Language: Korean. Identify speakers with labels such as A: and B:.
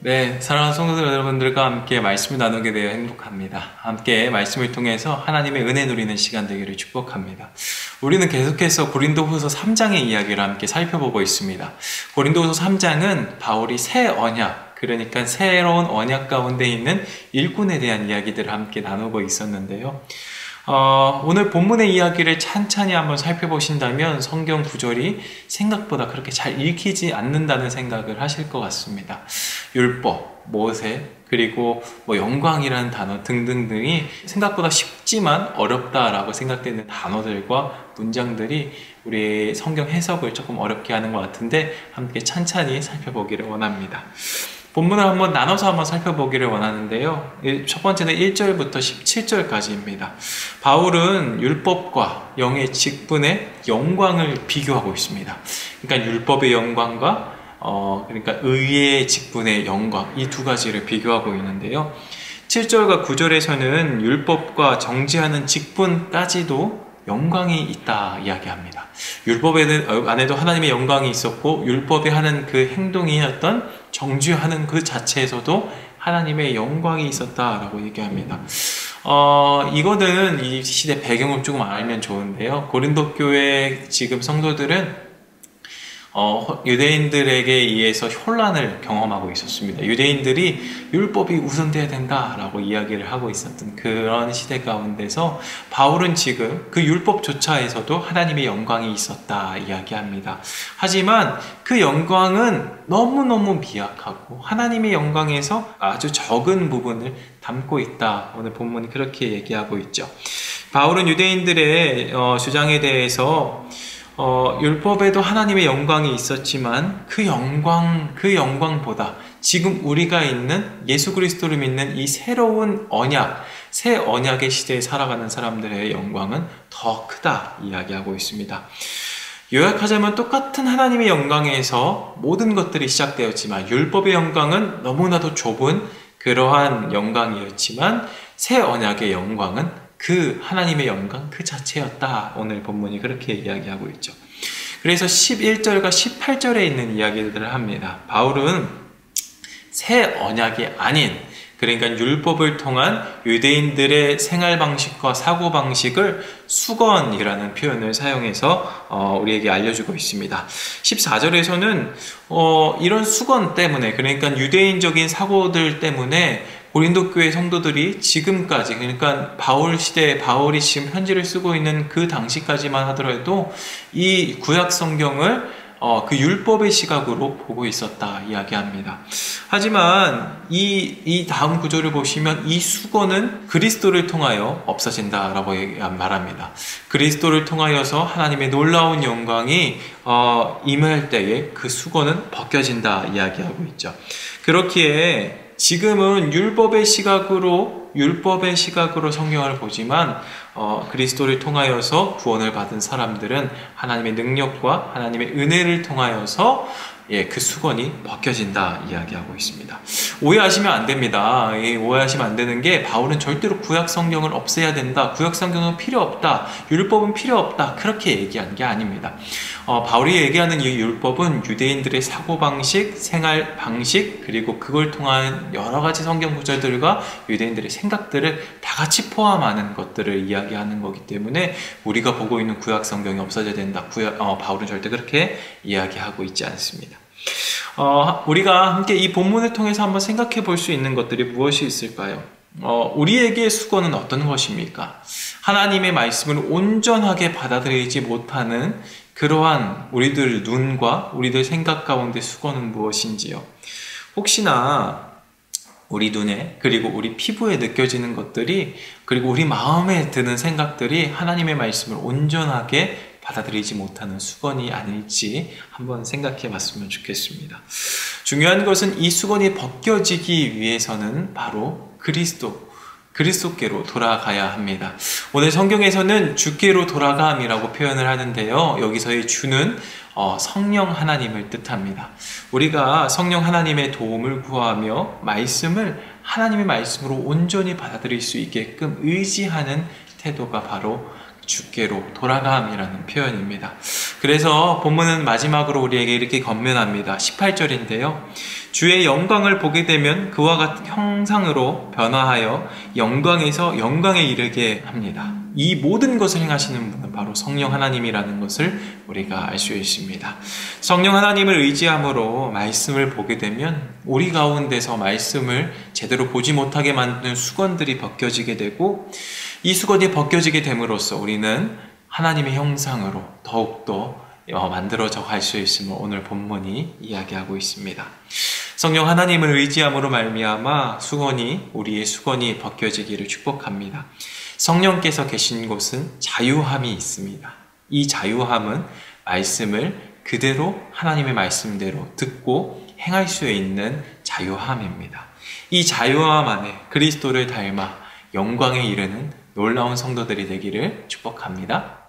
A: 네, 사랑하는 성도들 여러분들과 함께 말씀을 나누게 되어 행복합니다. 함께 말씀을 통해서 하나님의 은혜 누리는 시간 되기를 축복합니다. 우리는 계속해서 고린도후서 3장의 이야기를 함께 살펴보고 있습니다. 고린도후서 3장은 바울이 새 언약, 그러니까 새로운 언약 가운데 있는 일꾼에 대한 이야기들을 함께 나누고 있었는데요. 오늘 본문의 이야기를 찬찬히 한번 살펴보신다면 성경 구절이 생각보다 그렇게 잘 읽히지 않는다는 생각을 하실 것 같습니다. 율법, 모세, 그리고 영광이라는 단어 등등등이 생각보다 쉽지만 어렵다라고 생각되는 단어들과 문장들이 우리의 성경 해석을 조금 어렵게 하는 것 같은데 함께 찬찬히 살펴보기를 원합니다. 본문을 한번 나눠서 한번 살펴보기를 원하는데요. 첫 번째는 1절부터 17절까지입니다. 바울은 율법과 영의 직분의 영광을 비교하고 있습니다. 그러니까 율법의 영광과 그러니까 의의 직분의 영광, 이 두 가지를 비교하고 있는데요. 7절과 9절에서는 율법과 정죄하는 직분까지도 영광이 있다 이야기합니다. 율법 안에도 하나님의 영광이 있었고 율법이 하는 그 행동이었던 정죄하는 그 자체에서도 하나님의 영광이 있었다라고 얘기합니다. 이거는 이 시대 배경을 조금 알면 좋은데요. 고린도 교회 지금 성도들은 유대인들에게 의해서 혼란을 경험하고 있었습니다. 유대인들이 율법이 우선돼야 된다라고 이야기를 하고 있었던 그런 시대 가운데서 바울은 지금 그 율법조차에서도 하나님의 영광이 있었다 이야기합니다. 하지만 그 영광은 너무너무 미약하고 하나님의 영광에서 아주 적은 부분을 담고 있다. 오늘 본문이 그렇게 얘기하고 있죠. 바울은 유대인들의 주장에 대해서 율법에도 하나님의 영광이 있었지만 그 영광보다 지금 우리가 있는 예수 그리스도를 믿는 이 새로운 언약, 새 언약의 시대에 살아가는 사람들의 영광은 더 크다 이야기하고 있습니다. 요약하자면 똑같은 하나님의 영광에서 모든 것들이 시작되었지만 율법의 영광은 너무나도 좁은 그러한 영광이었지만 새 언약의 영광은 그 하나님의 영광 그 자체였다. 오늘 본문이 그렇게 이야기하고 있죠. 그래서 11절과 18절에 있는 이야기들을 합니다. 바울은 새 언약이 아닌, 그러니까 율법을 통한 유대인들의 생활 방식과 사고 방식을 수건이라는 표현을 사용해서 우리에게 알려주고 있습니다. 14절에서는 이런 수건 때문에, 그러니까 유대인적인 사고들 때문에 고린도 교회 성도들이 지금까지, 그러니까 바울 시대에 바울이 지금 편지를 쓰고 있는 그 당시까지만 하더라도 이 구약 성경을 그 율법의 시각으로 보고 있었다 이야기합니다. 하지만 이 다음 구절을 보시면 이 수건은 그리스도를 통하여 없어진다라고 말합니다. 그리스도를 통하여서 하나님의 놀라운 영광이 임할 때에 그 수건은 벗겨진다 이야기하고 있죠. 그렇기에 지금은 율법의 시각으로 성경을 보지만 그리스도를 통하여서 구원을 받은 사람들은 하나님의 능력과 하나님의 은혜를 통하여서 그 수건이 벗겨진다 이야기하고 있습니다. 오해하시면 안 됩니다. 오해하시면 안 되는 게 바울은 절대로 구약 성경을 없애야 된다, 구약 성경은 필요 없다, 율법은 필요 없다 그렇게 얘기한 게 아닙니다. 바울이 얘기하는 이 율법은 유대인들의 사고방식, 생활 방식, 그리고 그걸 통한 여러 가지 성경 구절들과 유대인들의 생각들을 다 같이 포함하는 것들을 이야기하는 거기 때문에 우리가 보고 있는 구약 성경이 없어져야 된다, 바울은 절대 그렇게 이야기하고 있지 않습니다. 우리가 함께 이 본문을 통해서 한번 생각해 볼 수 있는 것들이 무엇이 있을까요? 우리에게 수건은 어떤 것입니까? 하나님의 말씀을 온전하게 받아들이지 못하는 그러한 우리들 눈과 우리들 생각 가운데 수건은 무엇인지요? 혹시나 우리 눈에, 그리고 우리 피부에 느껴지는 것들이, 그리고 우리 마음에 드는 생각들이 하나님의 말씀을 온전하게 받아들이지 못하는 수건이 아닐지 한번 생각해 봤으면 좋겠습니다. 중요한 것은 이 수건이 벗겨지기 위해서는 바로 그리스도께로 돌아가야 합니다. 오늘 성경에서는 주께로 돌아감이라고 표현을 하는데요. 여기서의 주는 성령 하나님을 뜻합니다. 우리가 성령 하나님의 도움을 구하며 말씀을 하나님의 말씀으로 온전히 받아들일 수 있게끔 의지하는 태도가 바로 주께로 돌아감이라는 표현입니다. 그래서 본문은 마지막으로 우리에게 이렇게 권면합니다. 18절인데요. 주의 영광을 보게 되면 그와 같은 형상으로 변화하여 영광에서 영광에 이르게 합니다. 이 모든 것을 행하시는 분은 바로 성령 하나님이라는 것을 우리가 알 수 있습니다. 성령 하나님을 의지함으로 말씀을 보게 되면 우리 가운데서 말씀을 제대로 보지 못하게 만드는 수건들이 벗겨지게 되고, 이 수건이 벗겨지게 됨으로써 우리는 하나님의 형상으로 더욱더 만들어져 갈 수 있음을 오늘 본문이 이야기하고 있습니다. 성령 하나님을 의지함으로 말미암아 우리의 수건이 벗겨지기를 축복합니다. 성령께서 계신 곳은 자유함이 있습니다. 이 자유함은 말씀을 그대로 하나님의 말씀대로 듣고 행할 수 있는 자유함입니다. 이 자유함 안에 그리스도를 닮아 영광에 이르는 놀라운 성도들이 되기를 축복합니다.